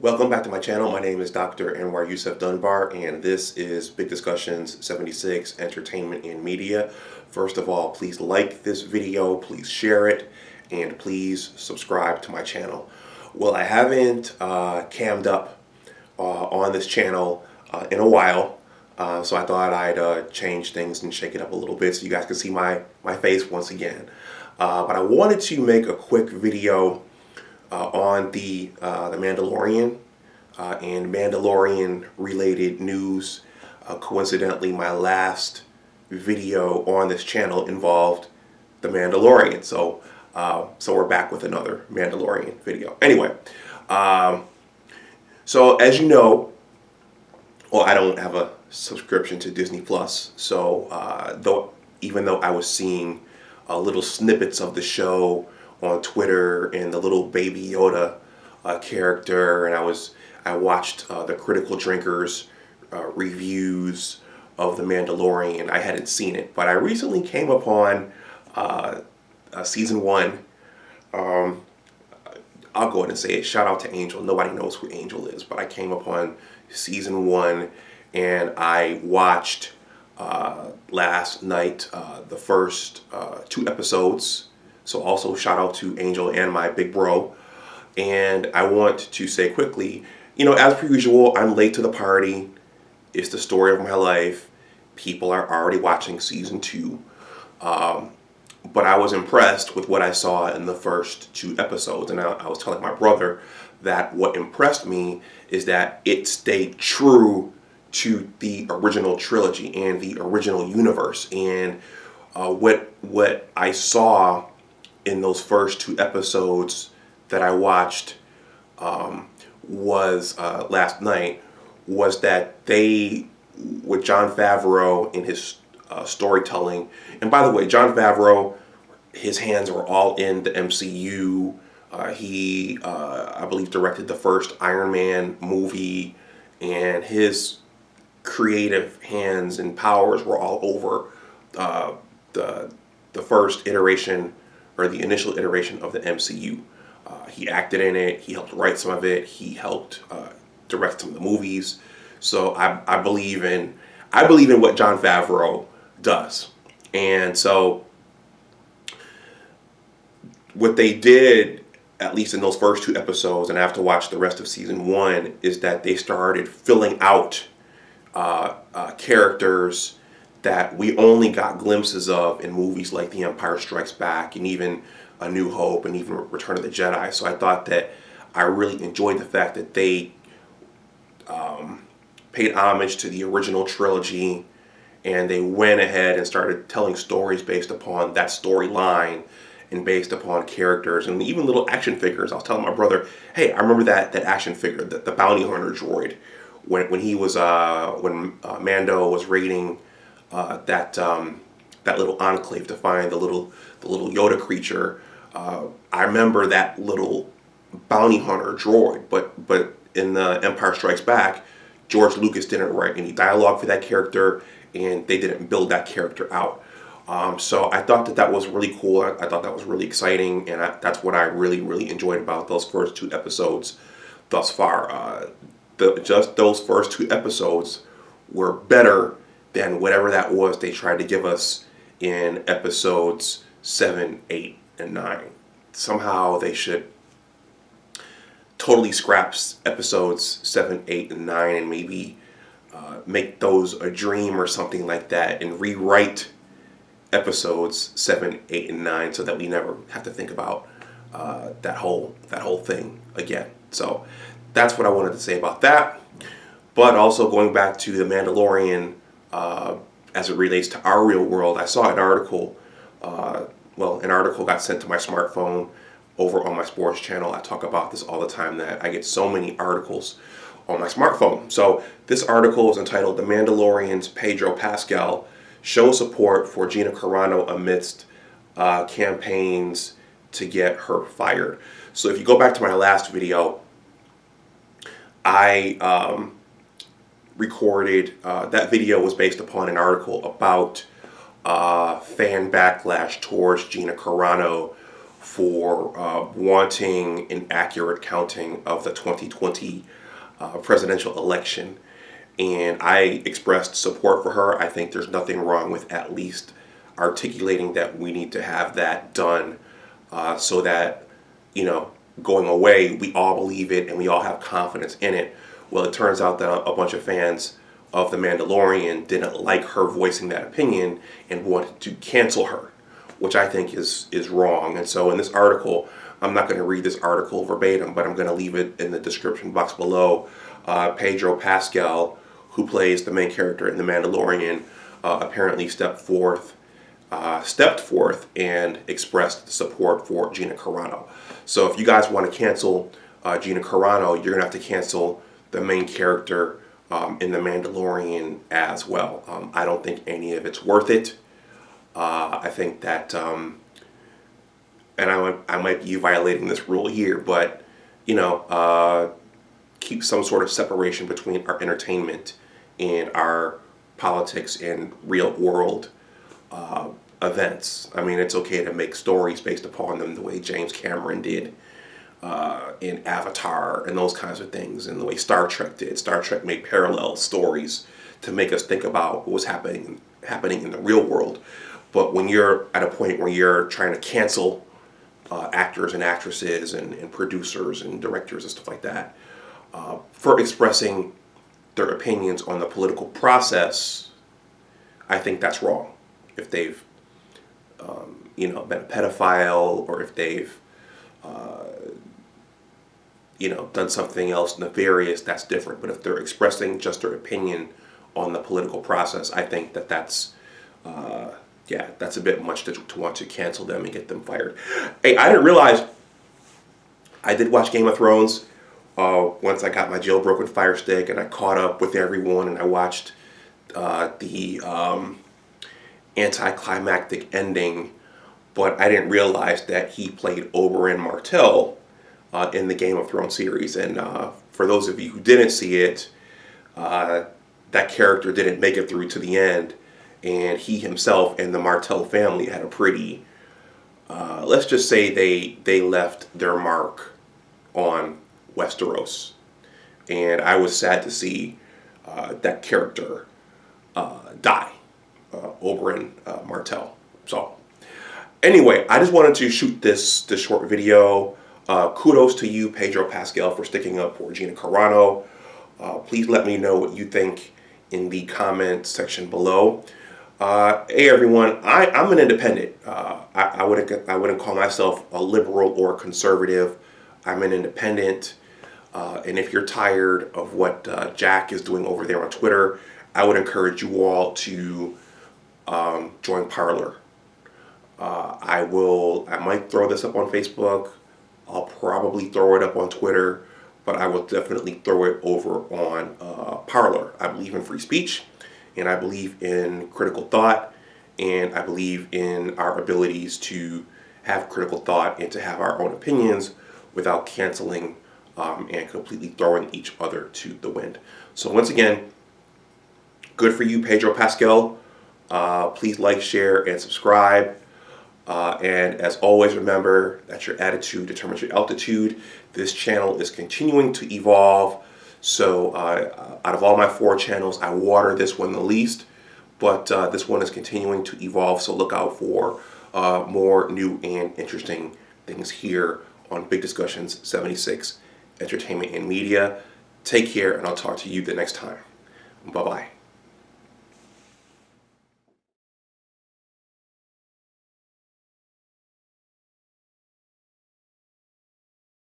Welcome back to my channel. My name is Dr. Anwar Yusuf Dunbar, and this is Big Discussions 76 Entertainment and Media. First of all, please like this video, please share it, and please subscribe to my channel. Well, I haven't cammed up on this channel in a while, so I thought I'd change things and shake it up a little bit so you guys can see my face once again. But I wanted to make a quick video on the Mandalorian and Mandalorian related news. Coincidentally, my last video on this channel involved the Mandalorian, so we're back with another Mandalorian video. Anyway, so as you know, well, I don't have a subscription to Disney Plus, so even though I was seeing little snippets of the show on Twitter and the little Baby Yoda character, and I watched the Critical Drinkers reviews of The Mandalorian. I hadn't seen it, but I recently came upon season 1. I'll go ahead and say it. Shout out to Angel. Nobody knows who Angel is, but I came upon season 1 and I watched last night the first 2 episodes. So also shout out to Angel and my big bro. And I want to say quickly, as per usual, I'm late to the party. It's the story of my life. People are already watching season 2. But I was impressed with what I saw in the first 2 episodes. And I was telling my brother that what impressed me is that it stayed true to the original trilogy and the original universe. And what I saw in those first 2 episodes that I watched was last night was that they, with Jon Favreau in his storytelling, and by the way, Jon Favreau, his hands were all in the MCU. He, I believe, directed the first Iron Man movie, and his creative hands and powers were all over the first iteration, or the initial iteration of the MCU. He acted in it, he helped write some of it, he helped direct some of the movies. So I believe in what Jon Favreau does. And so what they did, at least in those first 2 episodes, and I have to watch the rest of season 1, is that they started filling out characters that we only got glimpses of in movies like The Empire Strikes Back and even A New Hope and even Return of the Jedi. So I thought that I really enjoyed the fact that they paid homage to the original trilogy, and they went ahead and started telling stories based upon that storyline and based upon characters and even little action figures. I was telling my brother, hey, I remember that action figure, the bounty hunter droid, when he was when Mando was raiding that little enclave to find the little Yoda creature. I remember that little bounty hunter droid, but in the Empire Strikes Back, George Lucas didn't write any dialogue for that character, and they didn't build that character out. So I thought that was really cool. I thought that was really exciting, and that's what I really enjoyed about those first 2 episodes thus far. Just those first 2 episodes were better than whatever that was they tried to give us in episodes 7, 8, and 9. Somehow they should totally scrap episodes 7, 8, and 9 and maybe make those a dream or something like that, and rewrite episodes 7, 8, and 9 so that we never have to think about that whole thing again. So that's what I wanted to say about that. But also going back to The Mandalorian, as it relates to our real world, I saw an article. An article got sent to my smartphone over on my sports channel. I talk about this all the time, that I get so many articles on my smartphone. So this article is entitled "The Mandalorian's Pedro Pascal Shows Support for Gina Carano Amidst Campaigns to Get Her Fired." So if you go back to my last video, I recorded, that video was based upon an article about fan backlash towards Gina Carano for wanting an accurate counting of the 2020 presidential election. And I expressed support for her. I think there's nothing wrong with at least articulating that we need to have that done so that, you know, going away, we all believe it and we all have confidence in it. Well, it turns out that a bunch of fans of The Mandalorian didn't like her voicing that opinion and wanted to cancel her, which I think is wrong. And so in this article, I'm not going to read this article verbatim, but I'm going to leave it in the description box below. Pedro Pascal, who plays the main character in The Mandalorian, apparently stepped forth and expressed support for Gina Carano. So if you guys want to cancel Gina Carano, you're going to have to cancel the main character in The Mandalorian as well. I don't think any of it's worth it. I think that, and I might be violating this rule here, but, you know, keep some sort of separation between our entertainment and our politics and real world events. I mean, it's okay to make stories based upon them the way James Cameron did in Avatar and those kinds of things, and the way Star Trek did. Star Trek made parallel stories to make us think about what was happening in the real world. But when you're at a point where you're trying to cancel actors and actresses and producers and directors and stuff like that for expressing their opinions on the political process, I think that's wrong. If they've you know, been a pedophile, or if they've you know, done something else nefarious, that's different. But if they're expressing just their opinion on the political process, I think that that's yeah, that's a bit much to want to cancel them and get them fired. Hey, I didn't realize I did watch Game of Thrones once I got my jailbroken Fire Stick, and I caught up with everyone, and I watched the anticlimactic ending, but I didn't realize that he played Oberyn Martell in the Game of Thrones series. And for those of you who didn't see it, that character didn't make it through to the end, and he himself and the Martell family had a pretty, let's just say they left their mark on Westeros. And I was sad to see that character die, Oberyn Martell. So anyway, I just wanted to shoot this short video. Kudos to you, Pedro Pascal, for sticking up for Gina Carano. Please let me know what you think in the comment section below. Hey everyone, I'm an independent. I wouldn't call myself a liberal or conservative. I'm an independent. And if you're tired of what Jack is doing over there on Twitter, I would encourage you all to join Parler. I might throw this up on Facebook. I'll probably throw it up on Twitter, but I will definitely throw it over on Parler. I believe in free speech, and I believe in critical thought, and I believe in our abilities to have critical thought and to have our own opinions without canceling and completely throwing each other to the wind. So once again, good for you, Pedro Pascal. Please like, share, and subscribe. And as always, remember that your attitude determines your altitude. This channel is continuing to evolve. So out of all my 4 channels, I water this one the least. But this one is continuing to evolve. So look out for more new and interesting things here on Big Discussions 76 Entertainment and Media. Take care, and I'll talk to you the next time. Bye-bye.